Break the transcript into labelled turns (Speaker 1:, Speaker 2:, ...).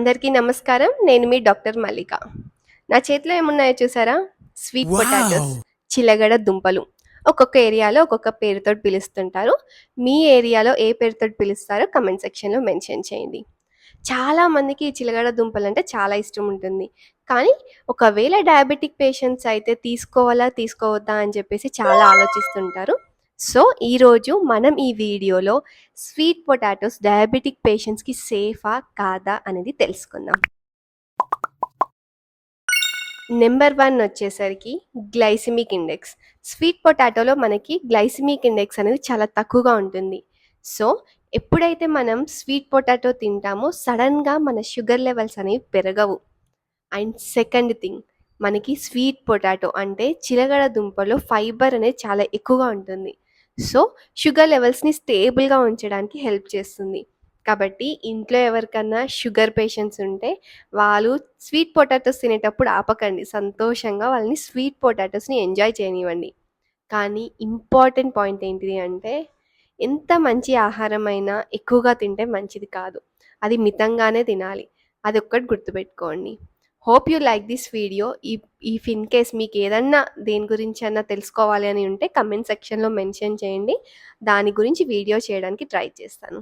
Speaker 1: అందరికీ నమస్కారం. నేను మీ డాక్టర్ మల్లిక. నా చేతిలో ఏమున్నాయో చూసారా? Sweet potatoes,
Speaker 2: wow!
Speaker 1: చిలగడ దుంపలు. ఒక్కొక్క ఏరియాలో ఒక్కొక్క పేరుతోటి పిలుస్తుంటారు. మీ ఏరియాలో ఏ పేరుతోటి పిలుస్తారో కామెంట్ సెక్షన్‌లో మెన్షన్ చేయండి. చాలా మందికి ఈ చిలగడ దుంపలంటే చాలా ఇష్టం ఉంటుంది. కానీ ఒకవేళ డయాబెటిక్ పేషెంట్స్ అయితే తీసుకోవాలా? తీసుకోవద్దా? అని చెప్పేసి చాలా ఆలోచిస్తుంటారు. సో, ఈరోజు మనం ఈ వీడియోలో స్వీట్ పొటాటోస్ డయాబెటిక్ పేషెంట్స్‌కి సేఫా? కాదా? అనేది తెలుసుకుందాం. నెంబర్ 1 వచ్చేసరికి గ్లైసిమిక్ ఇండెక్స్. స్వీట్ పొటాటోలో మనకి గ్లైసిమిక్ ఇండెక్స్ అనేది చాలా తక్కువగా ఉంటుంది. సో, ఎప్పుడైతే మనం స్వీట్ పొటాటో తింటామో సడన్‌గా మన షుగర్ లెవెల్స్ అనేవి పెరగవు. అండ్ సెకండ్ థింగ్, మనకి స్వీట్ పొటాటో అంటే చిలగడ దుంపలో ఫైబర్ అనేది చాలా ఎక్కువగా ఉంటుంది. సో, షుగర్ లెవెల్స్‌ని స్టేబుల్‌గా ఉంచడానికి హెల్ప్ చేస్తుంది. కాబట్టి ఇంట్లో ఎవరికన్నా షుగర్ పేషెంట్స్ ఉంటే వాళ్ళు స్వీట్ పొటాటోస్ తినేటప్పుడు ఆపకండి. సంతోషంగా వాళ్ళని స్వీట్ పొటాటోస్‌ని ఎంజాయ్ చేయనివ్వండి. కానీ ఇంపార్టెంట్ పాయింట్ ఏంటిది అంటే, ఎంత మంచి ఆహారమైనా ఎక్కువగా తింటే మంచిది కాదు. అది మితంగానే తినాలి. అదొక్కటి గుర్తుపెట్టుకోండి. Hope you like this video. If in case మీకు ఏదన్నా దేని గురించన్నా తెలుసుకోవాలి అని ఉంటే కామెంట్ సెక్షన్‌లో మెన్షన్ చేయండి. దాని గురించి వీడియో చేయడానికి ట్రై చేస్తాను.